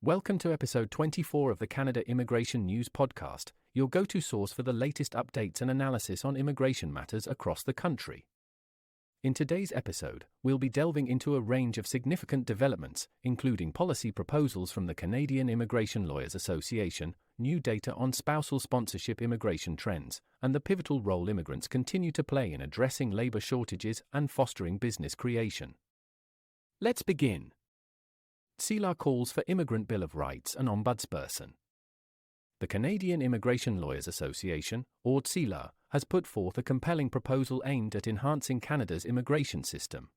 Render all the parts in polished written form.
Welcome to episode 24 of the Canada Immigration News Podcast, your go-to source for the latest updates and analysis on immigration matters across the country. In today's episode, we'll be delving into a range of significant developments, including policy proposals from the Canadian Immigration Lawyers Association, new data on spousal sponsorship immigration trends, and the pivotal role immigrants continue to play in addressing labor shortages and fostering business creation. Let's begin. CILA calls for Immigrant Bill of Rights and Ombudsperson. The Canadian Immigration Lawyers Association, or CILA, has put forth a compelling proposal aimed at enhancing Canada's immigration system.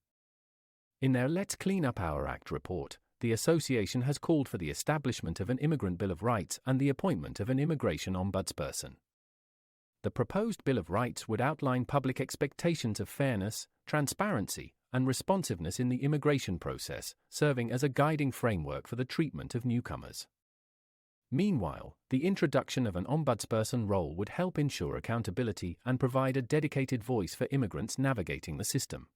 In their Let's Clean Up Our Act report, the association has called for the establishment of an Immigrant Bill of Rights and the appointment of an Immigration Ombudsperson. The proposed Bill of Rights would outline public expectations of fairness, transparency, and responsiveness in the immigration process, serving as a guiding framework for the treatment of newcomers. Meanwhile, the introduction of an ombudsperson role would help ensure accountability and provide a dedicated voice for immigrants navigating the system.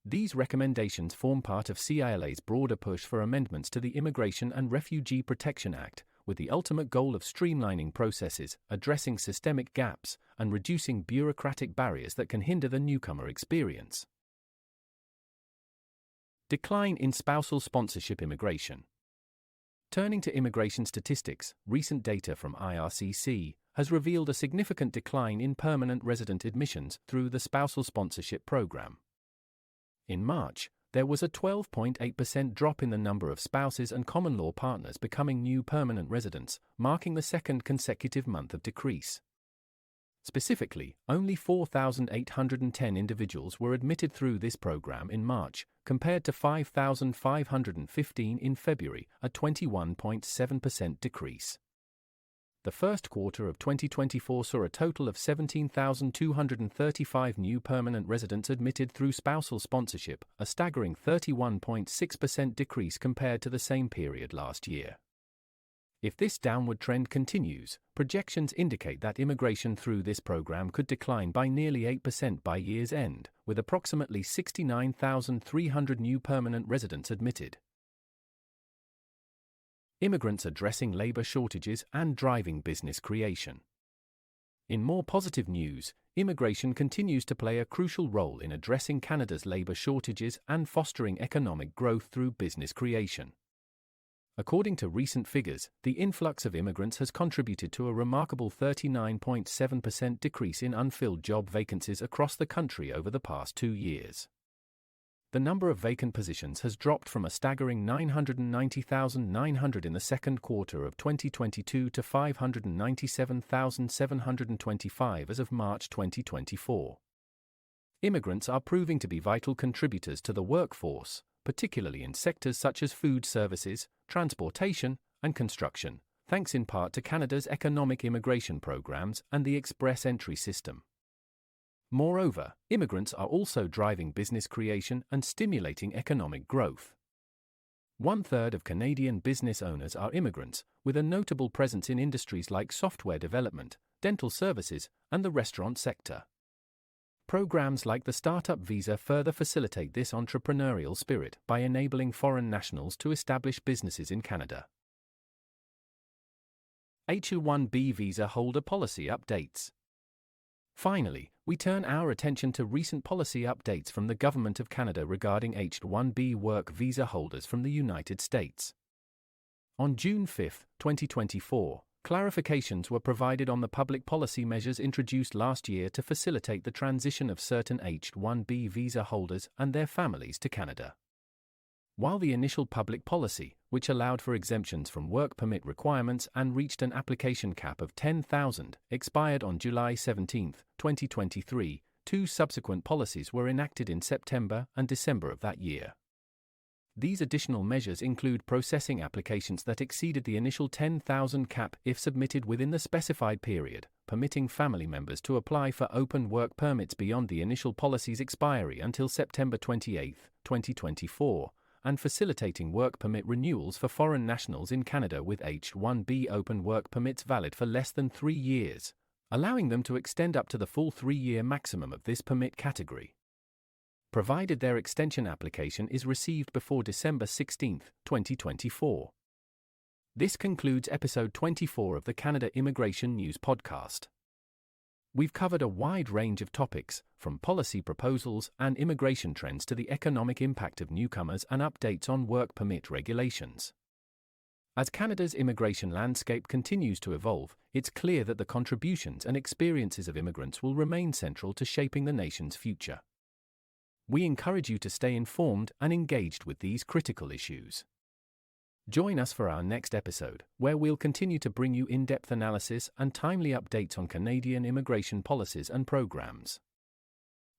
These recommendations form part of CILA's broader push for amendments to the Immigration and Refugee Protection Act, with the ultimate goal of streamlining processes, addressing systemic gaps, and reducing bureaucratic barriers that can hinder the newcomer experience. Decline in spousal sponsorship immigration. Turning to immigration statistics, recent data from IRCC has revealed a significant decline in permanent resident admissions through the spousal sponsorship program. In March, there was a 12.8% drop in the number of spouses and common law partners becoming new permanent residents, marking the second consecutive month of decrease. Specifically, only 4,810 individuals were admitted through this program in March, compared to 5,515 in February, a 21.7% decrease. The first quarter of 2024 saw a total of 17,235 new permanent residents admitted through spousal sponsorship, a staggering 31.6% decrease compared to the same period last year. If this downward trend continues, projections indicate that immigration through this program could decline by nearly 8% by year's end, with approximately 69,300 new permanent residents admitted. Immigrants addressing labor shortages and driving business creation. In more positive news, immigration continues to play a crucial role in addressing Canada's labor shortages and fostering economic growth through business creation. According to recent figures, the influx of immigrants has contributed to a remarkable 39.7% decrease in unfilled job vacancies across the country over the past 2 years. The number of vacant positions has dropped from a staggering 990,900 in the second quarter of 2022 to 597,725 as of March 2024. Immigrants are proving to be vital contributors to the workforce, particularly in sectors such as food services, transportation, and construction, thanks in part to Canada's economic immigration programs and the express entry system. Moreover, immigrants are also driving business creation and stimulating economic growth. 1/3 of Canadian business owners are immigrants, with a notable presence in industries like software development, dental services, and the restaurant sector. Programs like the Startup Visa further facilitate this entrepreneurial spirit by enabling foreign nationals to establish businesses in Canada. H-1B visa holder policy updates. Finally, we turn our attention to recent policy updates from the Government of Canada regarding H-1B work visa holders from the United States. On June 5, 2024, clarifications were provided on the public policy measures introduced last year to facilitate the transition of certain H-1B visa holders and their families to Canada. While the initial public policy, which allowed for exemptions from work permit requirements and reached an application cap of 10,000, expired on July 17, 2023, 2 subsequent policies were enacted in September and December of that year. These additional measures include processing applications that exceeded the initial 10,000 cap if submitted within the specified period, permitting family members to apply for open work permits beyond the initial policy's expiry until September 28, 2024, and facilitating work permit renewals for foreign nationals in Canada with H-1B open work permits valid for less than 3 years, allowing them to extend up to the full 3-year maximum of this permit category, provided their extension application is received before December 16, 2024. This concludes episode 24 of the Canada Immigration News Podcast. We've covered a wide range of topics, from policy proposals and immigration trends to the economic impact of newcomers and updates on work permit regulations. As Canada's immigration landscape continues to evolve, it's clear that the contributions and experiences of immigrants will remain central to shaping the nation's future. We encourage you to stay informed and engaged with these critical issues. Join us for our next episode, where we'll continue to bring you in-depth analysis and timely updates on Canadian immigration policies and programs.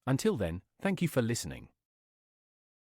Until then, thank you for listening.